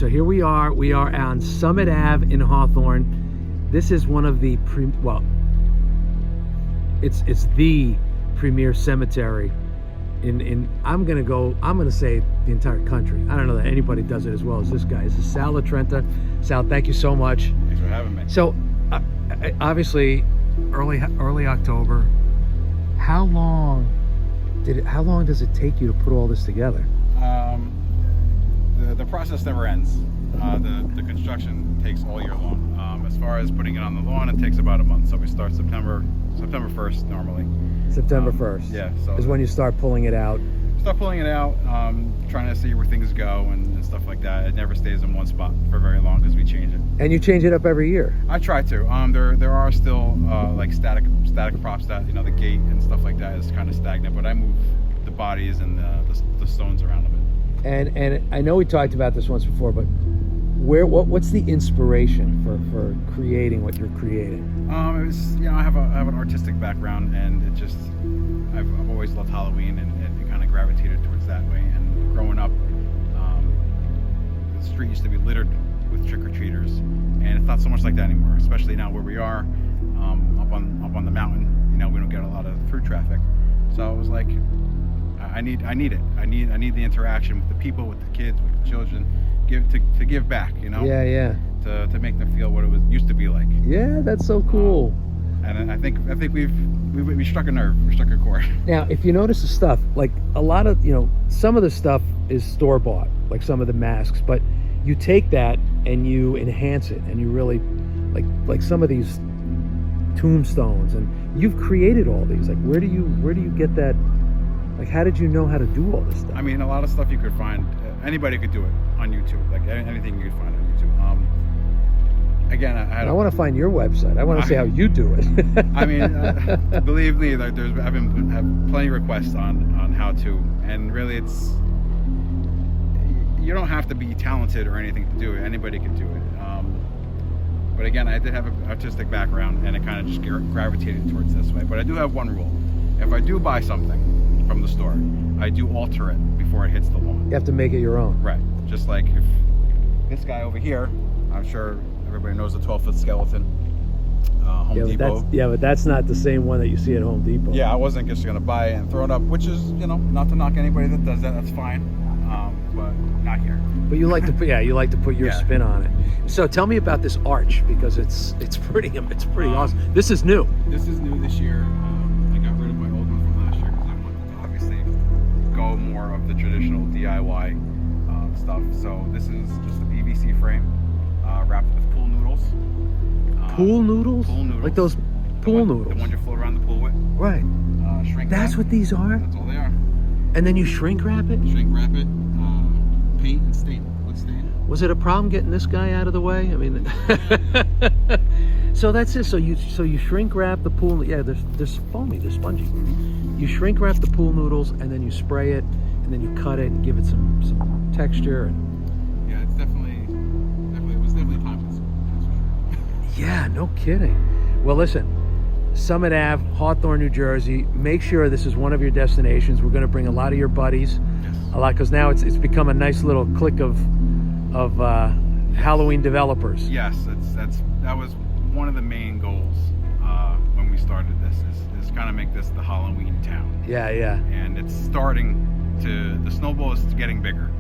so here we are. We are on Summit Ave in Hawthorne. This is one of the it's the premier cemetery in I'm gonna say the entire country. I don't know that anybody does it as well as this guy. This is Sal LaTrenta. Sal, thank you so much. Thanks for having me. So obviously early October. How long does it take you to put all this together? The process never ends. The construction takes all year long. As far as putting it on the lawn, it takes about a month. So we start September 1st normally. September 1st. Yeah. So is when you start pulling it out. Start pulling it out, trying to see where things go and stuff like that. It never stays in one spot for very long because we change it. And you change it up every year. I try to. There are still like static props that the gate and stuff like that is kind of stagnant, but I move the bodies and the stones around a bit. And I know we talked about this once before, but what's the inspiration for creating what you're creating? It was, I have an artistic background, and it just I've always loved Halloween, and it kind of gravitated towards that way. And growing up, the street used to be littered with trick-or-treaters, and it's not so much like that anymore. Especially now where we are, up on the mountain. We don't get a lot of through traffic, so I was like, I need it. I need the interaction with the people, with the kids, with the children, to give back. Yeah. To make them feel what it used to be like. Yeah, that's so cool. And I think we struck a nerve. We struck a chord. Now, if you notice the stuff, like a lot of some of the stuff is store bought, like some of the masks, but you take that and you enhance it, and you really like some of these tombstones, and you've created all these. Like, where do you get that? Like, how did you know how to do all this stuff? I mean, a lot of stuff you could find. Anybody could do it on YouTube. Like anything you could find on YouTube. Again, I want to find your website. I want to see how you do it. I mean, believe me, like I've plenty of requests on how to, and really, you don't have to be talented or anything to do it. Anybody can do it. But again, I did have an artistic background, and it kind of just gravitated towards this way. But I do have one rule: if I do buy something from the store, I do alter it before it hits the lawn. You have to make it your own. Right. Just like if this guy over here, I'm sure everybody knows the 12-foot skeleton, Home Depot. But that's not the same one that you see at Home Depot. Yeah, I wasn't just going to buy it and throw it up, which is, not to knock anybody that does that. That's fine. But not here. But you like to put your spin on it. So tell me about this arch, because it's pretty awesome. This is new. This is new this year. I got rid of my old one from last year because I wanted to obviously go more of the traditional DIY stuff. So this is just a PVC frame wrapped with pool noodles. Pool noodles? Pool noodles. Like those pool noodles? The ones you float around the pool with. Right. Shrink That's wrap. what these are? That's all they are. And then you shrink wrap it? Shrink wrap it, paint and stain it. Let's stain it. Was it a problem getting this guy out of the way? I mean, so that's it. So you shrink wrap the pool. Yeah, they're foamy, they're spongy. You shrink wrap the pool noodles, and then you spray it, and then you cut it and give it some texture. And yeah, it's definitely timeless. That's for sure. Yeah, no kidding. Well, listen, Summit Ave, Hawthorne, New Jersey. Make sure this is one of your destinations. We're going to bring a lot of your buddies, a lot, because now it's become a nice little clique of Halloween developers. Yes, that was one of the main goals when we started this is kind of make this the Halloween town. Yeah. And it's starting to, the snowball is getting bigger.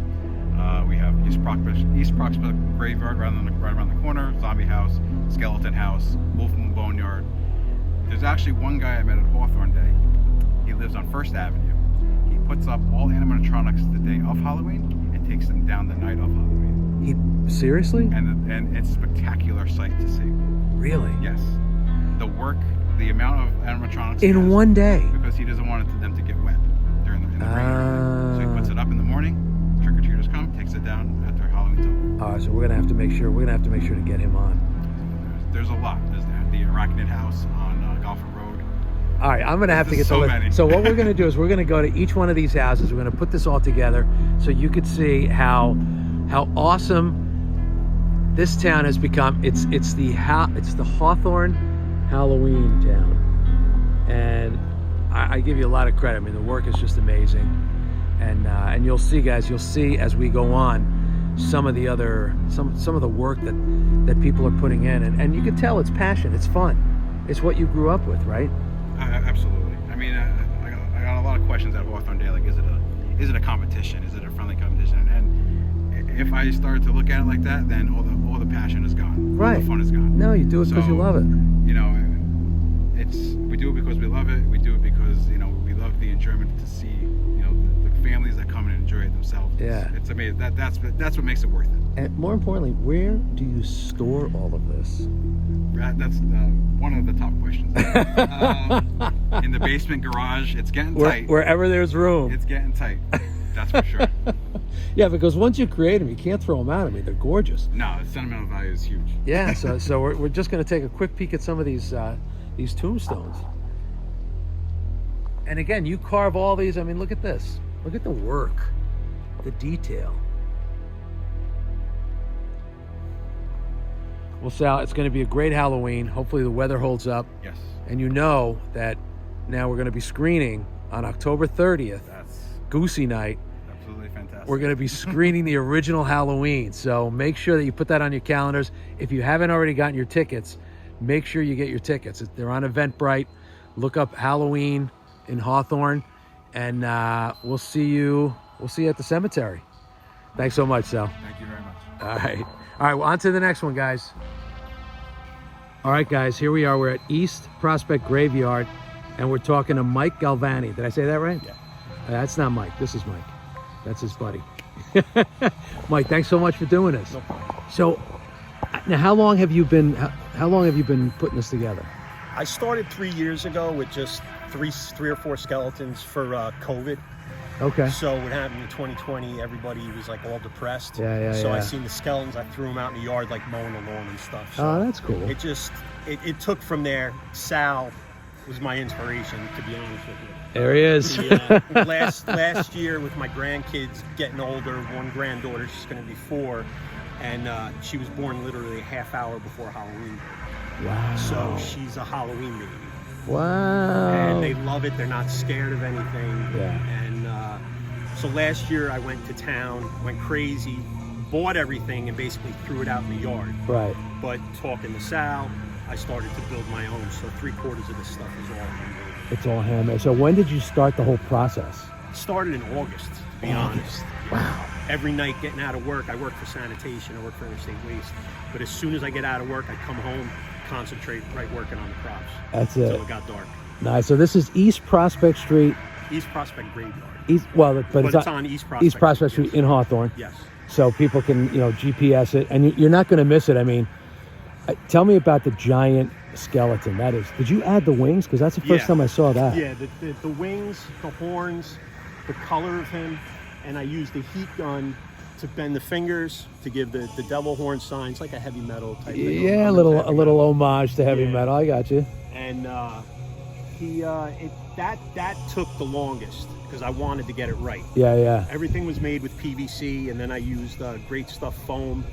We have East Prospect Graveyard right around the corner, Zombie House, Skeleton House, Wolf Moon Boneyard. There's actually one guy I met at Hawthorne Day. He lives on First Avenue. He puts up all animatronics the day of Halloween and takes them down the night of Halloween. Seriously? And it's a spectacular sight to see. Really? Yes. The work, the amount of animatronics in one day. Because he doesn't want them to get wet during the rain. So he puts it up in the morning. Trick-or-treaters come, takes it down after Halloween's over. All right, so we're gonna have to make sure to get him on. There's a lot. There's the Arachnid House on Golford Road. All right, I'm gonna have to get so many. So what we're gonna do is we're gonna go to each one of these houses. We're gonna put this all together so you could see how awesome this town has become. It's the Hawthorne Halloween town, and I give you a lot of credit. I mean, the work is just amazing, and you'll see, guys. You'll see as we go on some of the other some of the work that people are putting in, and you can tell it's passion, it's fun, it's what you grew up with, right? Absolutely. I mean, I got a lot of questions at Hawthorne Day, like, is it a competition? Is it a friendly competition? And if I start to look at it like that, then all the passion is gone. Right. All the fun is gone. No, you do it because you love it. You know, we do it because we love it. We do it because, you know, we love the enjoyment to see, you know, the families that come and enjoy it themselves. Yeah. It's amazing. That's what makes it worth it. And more importantly, where do you store all of this? That's one of the top questions. In the basement garage, it's getting tight. Wherever there's room. It's getting tight. That's for sure. Yeah, because once you create them, you can't throw them out. I mean, they're gorgeous. No, the sentimental value is huge. Yeah, so we're just going to take a quick peek at some of these tombstones. And again, you carve all these. I mean, look at this. Look at the work, the detail. Well, Sal, it's going to be a great Halloween. Hopefully the weather holds up. Yes. And you know that now we're going to be screening on October 30th. That's Goosey night. absolutely fantastic. We're going to be screening the original Halloween. So make sure that you put that on your calendars. If you haven't already gotten your tickets, make sure you get your tickets. They're on Eventbrite. Look up Halloween in Hawthorne, and we'll see you at the cemetery. Thanks so much, Sal. Thank you very much. All right. Well, on to the next one, guys. All right, guys, here we are. We're at East Prospect Graveyard, and we're talking to Mike Galvani. Did I say that right? Yeah. That's not Mike. This is Mike. That's his buddy. Mike, thanks so much for doing this. No problem. So, now, how long have you been putting this together? I started 3 years ago with just three or four skeletons for COVID. Okay. So what happened in 2020, everybody was like all depressed. Yeah. So I seen the skeletons, I threw them out in the yard like mowing the lawn and stuff. So Oh, that's cool. it took from there. Sal was my inspiration, to be honest with you. There he is. Last year with my grandkids getting older, one granddaughter, she's going to be 4, and she was born literally a half hour before Halloween. Wow. So she's a Halloween baby. Wow. And they love it. They're not scared of anything. Yeah. And so last year I went to town, went crazy, bought everything, and basically threw it out in the yard. Right. But talking to Sal, I started to build my own. So 3/4 of this stuff is all handmade. It's all handmade. So when did you start the whole process? It started in August, to be honest. Wow. Every night getting out of work, I work for sanitation, I work for interstate waste. But as soon as I get out of work, I come home, concentrate right working on the crops. That's it. Until it got dark. Nice. So this is East Prospect Street. East Prospect Graveyard. But it's on East Prospect. East Prospect Street in Hawthorne. Yes. So people can, GPS it, and you're not going to miss it. I mean, tell me about the giant skeleton. Did you add the wings? Because that's the first time I saw that. Yeah, the wings, the horns, the color of him, and I used the heat gun to bend the fingers to give the devil horn signs, like a heavy metal type thing. Yeah, a little homage to heavy metal. I got you. And that took the longest because I wanted to get it right. Yeah. Everything was made with PVC, and then I used Great Stuff foam.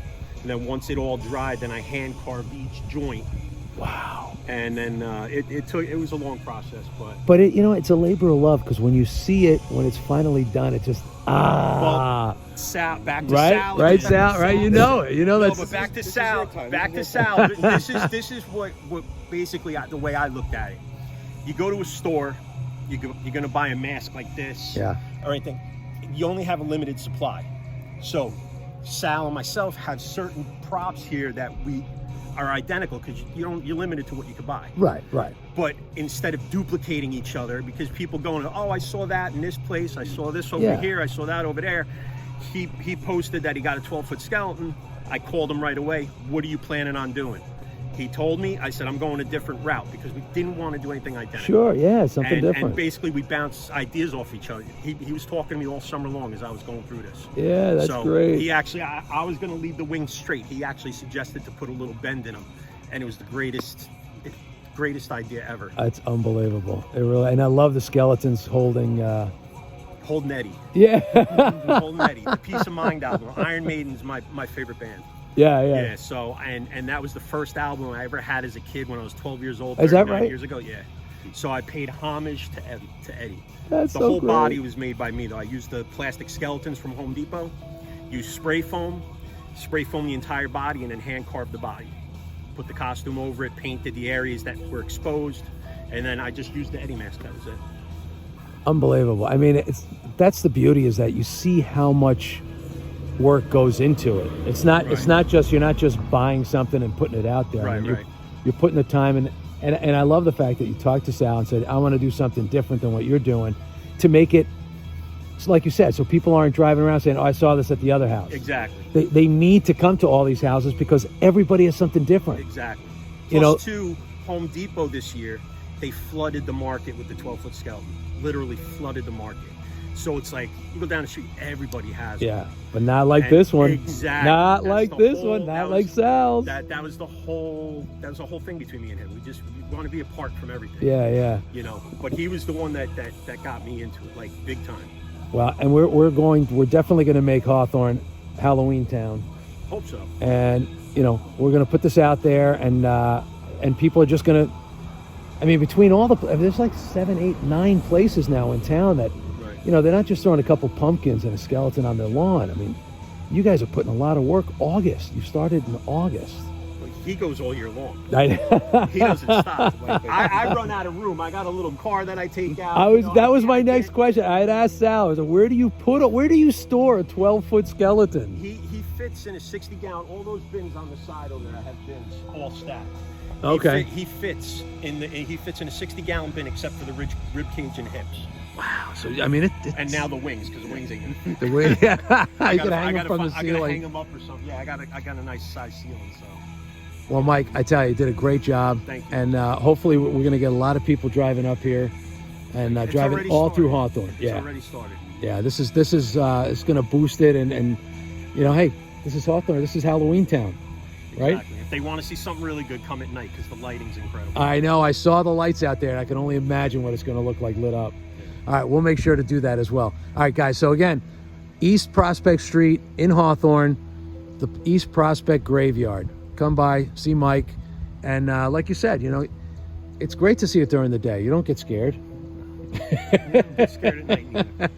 And then once it all dried, then I hand carved each joint. Wow. And then it was a long process, but it's a labor of love, because when you see it, when it's finally done, it just Well, back to right, Sal. right, Sal, right? You know it. That's. But back to Sal. This is what basically the way I looked at it. You go to a store, you're gonna buy a mask like this. Yeah. Or anything. You only have a limited supply. So Sal and myself have certain props here that we are identical, because you're limited to what you can buy. Right. But instead of duplicating each other, because people going, oh, I saw that in this place, I saw this over here, I saw that over there. He posted that he got a 12-foot skeleton. I called him right away. What are you planning on doing? He told me. I said, I'm going a different route, because we didn't want to do anything identical. Sure, yeah, something different. And basically we bounced ideas off each other. He was talking to me all summer long as I was going through this. Yeah, that's great. He actually, I was going to leave the wings straight. He actually suggested to put a little bend in them, and it was the greatest idea ever. It's unbelievable. It really, and I love the skeletons holding Eddie. Yeah. Holding Eddie. The Peace of Mind album. Iron Maiden's my favorite band. Yeah. So and that was the first album I ever had as a kid when I was 12 years old. Is that right? Years ago, yeah. So I paid homage to Eddie. That's the so whole great. body was made by me, though. I used the plastic skeletons from Home Depot, used spray foam, spray foam the entire body, and then hand carved the body. Put the costume over it, painted the areas that were exposed, and then I just used the Eddie mask. That was it. Unbelievable. I mean, that's the beauty, is that you see how much work goes into it. It's not just, you're not just buying something and putting it out there. I mean, you're putting the time in, and I love the fact that you talked to Sal and said, I want to do something different than what you're doing to make it, like you said, so people aren't driving around saying, oh, I saw this at the other house. Exactly. They need to come to all these houses because everybody has something different. Exactly. Plus, to Home Depot this year, they flooded the market with the 12-foot skeleton. Literally flooded the market. So it's like, you go down the street, everybody has yeah, one. but not like this one. Exactly. Not like this one. Not like Sal's. That was the whole thing between me and him. We want to be apart from everything. Yeah. You know, but he was the one that got me into it, like, big time. Well, and we're definitely going to make Hawthorne Halloween Town. Hope so. And we're going to put this out there, and people are just going to. I mean, between all there's like 7, 8, 9 places now in town that, they're not just throwing a couple pumpkins and a skeleton on their lawn. I mean, you guys are putting a lot of work. August, you started in August. Well, he goes all year long. He doesn't stop. Like, I run out of room. I got a little car that I take out. That was my next question. I had asked Sal, I said, where do you store a 12-foot skeleton? He fits in a 60-gallon. All those bins on the side over there, I have bins all stacked. Okay. He fits in a 60-gallon bin except for the rib cage and hips. Wow. So I mean, and now the wings, because the wings ain't. The wing. Yeah. I gotta hang them from the ceiling. I gotta hang them up or something. Yeah, I got a nice size ceiling. So. Well, Mike, I tell you did a great job. Thank you. And hopefully we're gonna get a lot of people driving up here, and driving all through Hawthorne. It's already started. Yeah. This is it's gonna boost it, and hey, this is Hawthorne. This is Halloween Town. Right? Exactly. If they want to see something really good, come at night, because the lighting's incredible. I know. I saw the lights out there, and I can only imagine what it's going to look like lit up. All right, we'll make sure to do that as well. All right, guys. So again, East Prospect Street in Hawthorne, the East Prospect Graveyard. Come by, see Mike, and like you said, it's great to see it during the day. You don't get scared. Don't get scared at night either.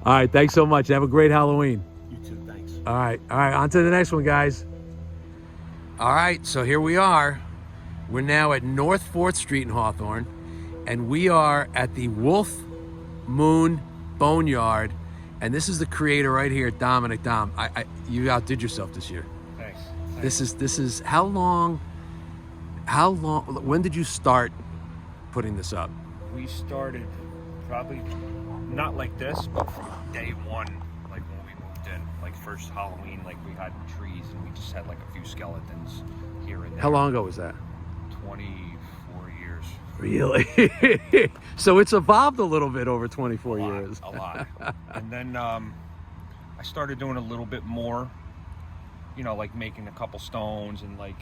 All right, thanks so much. Have a great Halloween. You too. Thanks. All right. On to the next one, guys. All right, so here we are. We're now at North 4th Street in Hawthorne, and we are at the Wolf Moon Boneyard, and this is the creator right here, Dominic. Dom, you outdid yourself this year. Thanks. This is how long, when did you start putting this up? We started probably not like this, but from day one, like when we moved in, like first Halloween, like we had trees and we just had like a few skeletons here and there. How long ago was that? 24 years. Really? So it's evolved a little bit over 24 years. A lot. And then I started doing a little bit more, like making a couple stones, and like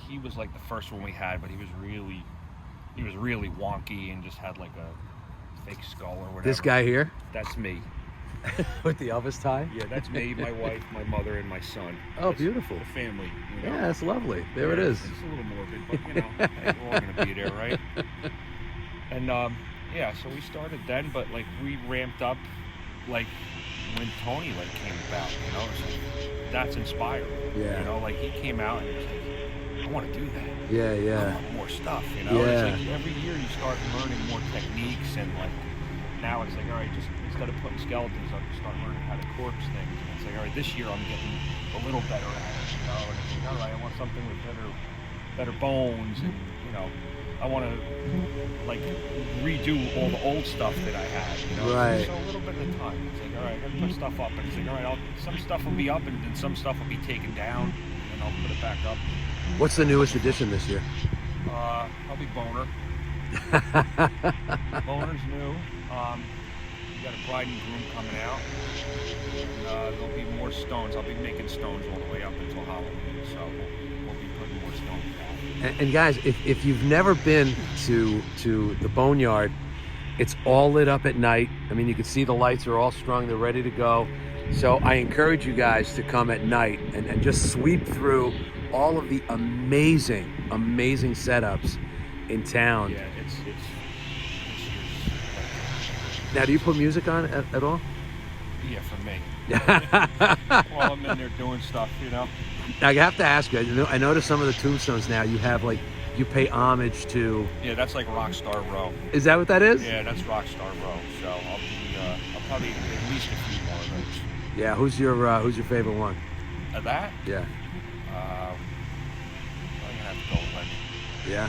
he was like the first one we had, but he was really wonky and just had like a fake skull or whatever. This guy here? That's me. With the Elvis tie? Yeah, that's me, my wife, my mother, and my son. Oh, That's beautiful. The family. Yeah, that's lovely. There it is. It's a little morbid, but hey, we're all gonna be there, right? And so we started then, but like we ramped up, like when Tony like came about. It's like, that's inspiring. Yeah. Like he came out and was like, I want to do that. Yeah. I want more stuff. Yeah. It's like every year you start learning more techniques, and like now it's like, all right, just instead of putting skeletons up, you start learning how to corpse things. And it's like, all right, this year I'm getting a little better at it, And it's like, all right, I want something with better bones, and I want to like redo all the old stuff that I had. Right. So a little bit at a time. It's like, all right, I gotta put stuff up, and it's like, all right, some stuff will be up, and then some stuff will be taken down, and I'll put it back up. What's the newest addition this year? Probably Boner. Boner's new. We got a bride and groom coming out. And, there'll be more stones. I'll be making stones all the way up until Halloween, so we'll be putting more stones out. And guys, if you've never been to the Boneyard, it's all lit up at night. I mean, you can see the lights are all strung. They're ready to go. So I encourage you guys to come at night and just sweep through all of the amazing setups in town. Yeah, it's Now, do you put music on at all? Yeah, for me. While I'm in there doing stuff, you know. Now, I have to ask you, I noticed some of the tombstones now, you have like, you pay homage to... Yeah, that's like Rockstar Row. Is that what that is? Yeah, that's Rockstar Row. So I'll probably at least a few more of those. Yeah, who's your favorite one? That? Yeah. I'm gonna have to go with like... Yeah?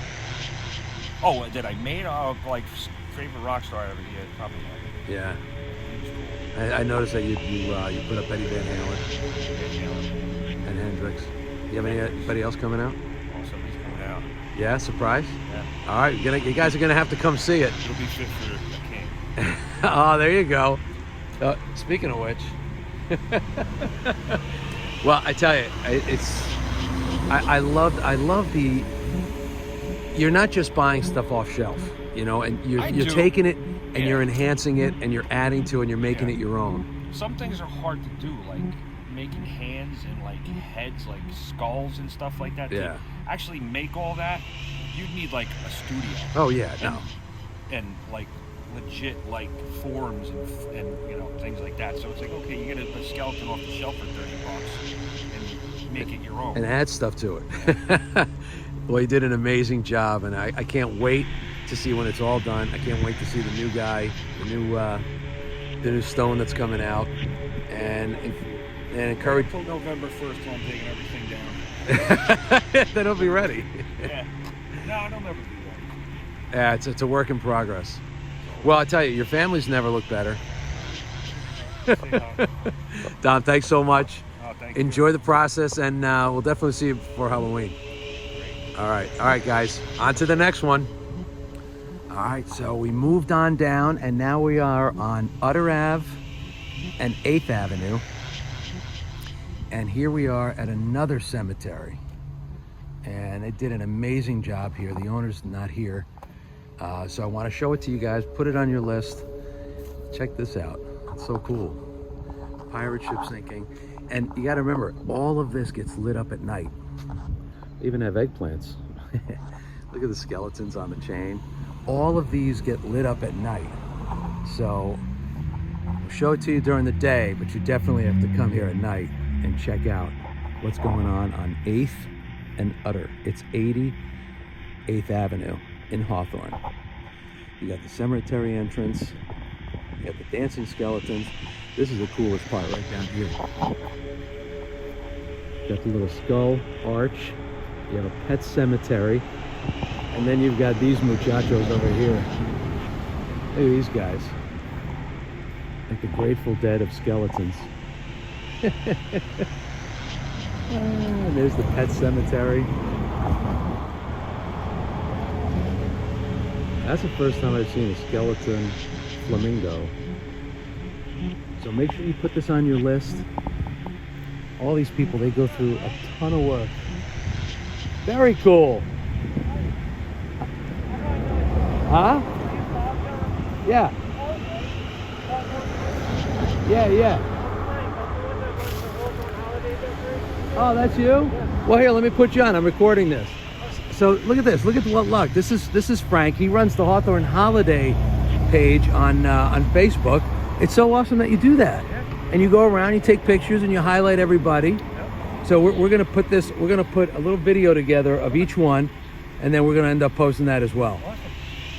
Oh, that I made? Like, favorite Rockstar ever? Yeah, probably. Yeah. I noticed that you put up Eddie Van Halen and Hendrix. You have anybody else coming out? Oh, somebody's coming out. Yeah, surprise? Yeah. All right, you guys are going to have to come see it. It'll be fit for the king. Oh, there you go. Speaking of which, well, I tell you, I love the. You're not just buying stuff off shelf, you know, and you're taking it and you're enhancing it and you're adding to it and you're making it your own. Some things are hard to do, like making hands and like heads, like skulls and stuff like that. Yeah. To actually make all that, you'd need like a studio. Oh yeah, no. And like legit like forms and you know things like that. So it's like, okay, you get a skeleton off the shelf for $30 and make it your own. And add stuff to it. Well, you did an amazing job, and I can't wait to see when it's all done. I can't wait to see the new guy, the new stone that's coming out, and encourage. Until November 1st, till I'm taking everything down. Then it'll be ready. Yeah. No, it'll never be ready. Yeah, it's a work in progress. Well, I tell you, your families never look better. Don, thanks so much. Oh, thank Enjoy the process, and we'll definitely see you before Halloween. All right, guys, on to the next one. All right, so we moved on down, and now we are on Utter Ave and 8th Avenue. And here we are at another cemetery. And they did an amazing job here. The owner's not here. So I want to show it to you guys, put it on your list. Check this out. It's so cool. Pirate ship sinking. And you got to remember, all of this gets lit up at night. They even have eggplants. Look at the skeletons on the chain. All of these get lit up at night. So I'll show it to you during the day, but you definitely have to come here at night and check out what's going on 8th and Utter. It's 80 8th Avenue in Hawthorne. You got the cemetery entrance. You got the dancing skeletons. This is the coolest part right down here. Got the little skull arch. You have a pet cemetery. And then you've got these muchachos over here. Look at these guys. Like the Grateful Dead of skeletons. And there's the pet cemetery. That's the first time I've seen a skeleton flamingo. So make sure you put this on your list. All these people, they go through a ton of work. Very cool. Huh? Yeah. Yeah. Oh, that's you? Well, here, let me put you on. I'm recording this. So look at this. Look at what luck. This is Frank. He runs the Hawthorne Holiday page on Facebook. It's so awesome that you do that. And you go around, you take pictures, and you highlight everybody. So we're gonna put this. We're gonna put a little video together of each one, and then we're gonna end up posting that as well. Awesome.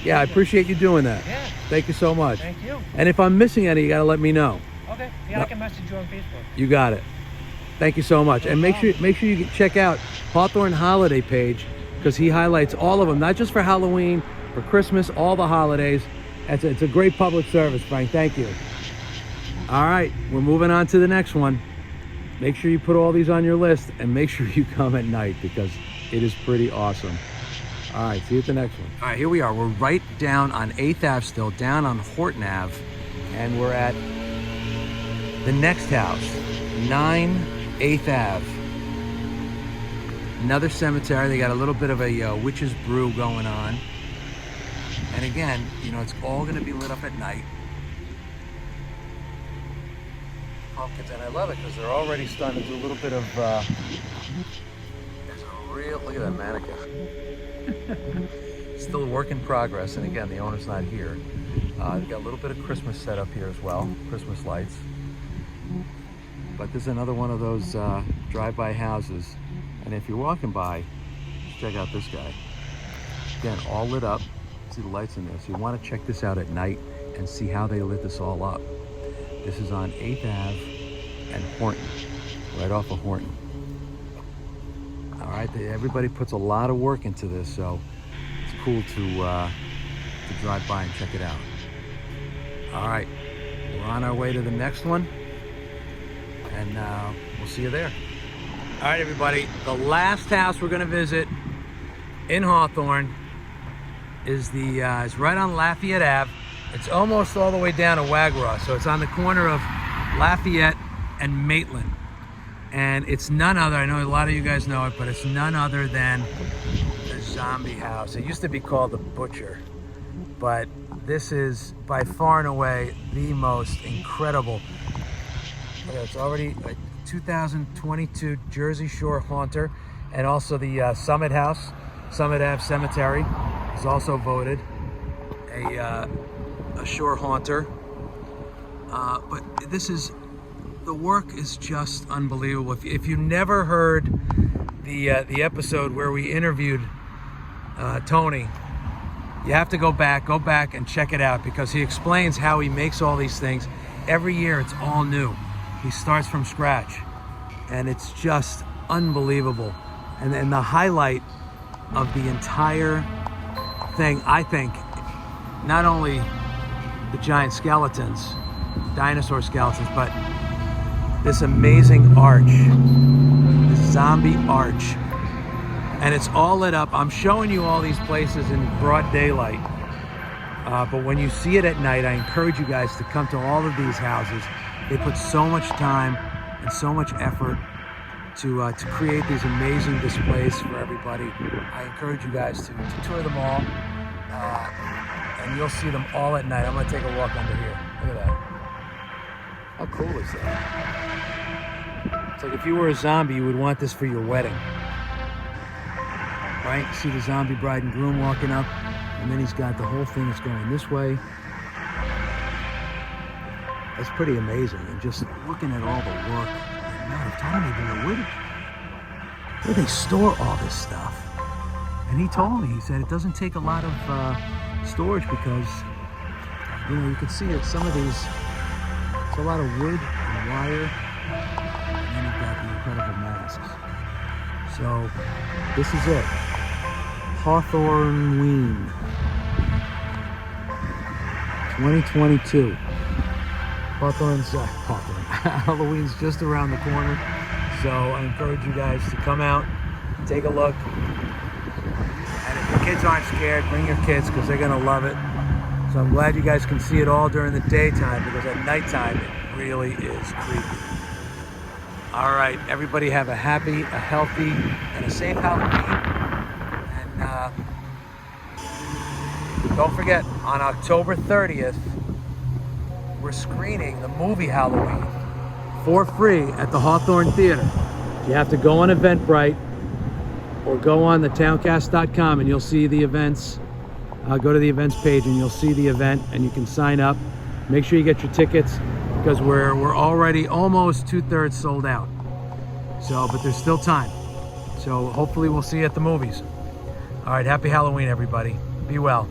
Yeah, I appreciate you doing that. Yeah. Thank you so much. Thank you. And if I'm missing any, you gotta let me know. Okay. Yeah, I can message you on Facebook. You got it. Thank you so much. And make sure you check out Hawthorne Holiday page, because he highlights all of them, not just for Halloween, for Christmas, all the holidays. It's a great public service, Frank. Thank you. All right, we're moving on to the next one. Make sure you put all these on your list, and make sure you come at night, because it is pretty awesome. All right, see you at the next one. All right, here we are. We're right down on 8th Ave still, down on Horton Ave, and we're at the next house, 9 8th Ave. Another cemetery. They got a little bit of a witch's brew going on. And again, you know, it's all going to be lit up at night. Pumpkins, and I love it because they're already starting to do a little bit of, there's a real, look at that mannequin. Still a work in progress, and again, the owner's not here. They've got a little bit of Christmas set up here as well, Christmas lights. But this is another one of those drive-by houses. And if you're walking by, just check out this guy. Again, all lit up. See the lights in there. So you want to check this out at night and see how they lit this all up. This is on 8th Ave and Horton, right off of Horton. All right, everybody puts a lot of work into this, so it's cool to drive by and check it out. All right, we're on our way to the next one, and we'll see you there. All right, everybody, the last house we're gonna visit in Hawthorne is is right on Lafayette Ave. It's almost all the way down to Wagaraw, so it's on the corner of Lafayette and Maitland. And it's none other, I know a lot of you guys know it, but it's none other than the zombie house. It used to be called the Butcher, but this is by far and away the most incredible. It's already a 2022 Jersey Shore Haunter, and also the Summit House, Summit Ave Cemetery is also voted a Shore Haunter. But this is, the work is just unbelievable. If you never heard the episode where we interviewed Tony, you have to go back and check it out, because he explains how he makes all these things. Every year it's all new. He starts from scratch, and it's just unbelievable. And then the highlight of the entire thing, I think, not only the giant skeletons, dinosaur skeletons, but this amazing arch, this zombie arch. And it's all lit up. I'm showing you all these places in broad daylight. But when you see it at night, I encourage you guys to come to all of these houses. They put so much time and so much effort to create these amazing displays for everybody. I encourage you guys to tour them all. And you'll see them all at night. I'm gonna take a walk under here. Look at that. How cool is that? It's like if you were a zombie, you would want this for your wedding. Right? See the zombie bride and groom walking up, and then he's got the whole thing that's going this way. That's pretty amazing. And just looking at all the work, man, I don't even know where they store all this stuff. And he told me, he said it doesn't take a lot of storage, because you can see it, some of these, it's a lot of wood and wire, and then you've got the incredible masks. So this is it, Hawthorne 2022. Halloween's just around the corner, so I encourage you guys to come out, take a look. And if your kids aren't scared, bring your kids, because they're gonna love it. So I'm glad you guys can see it all during the daytime, because at nighttime it really is creepy. All right, everybody have a happy, a healthy, and a safe Halloween. And don't forget, on October 30th, we're screening the movie Halloween for free at the Hawthorne Theater. You have to go on Eventbrite or go on the towncast.com, and you'll see the events. Go to the events page and you'll see the event, and you can sign up. Make sure you get your tickets, because we're already almost 2/3 sold out. So, but there's still time. So hopefully we'll see you at the movies. All right, happy Halloween, everybody. Be well.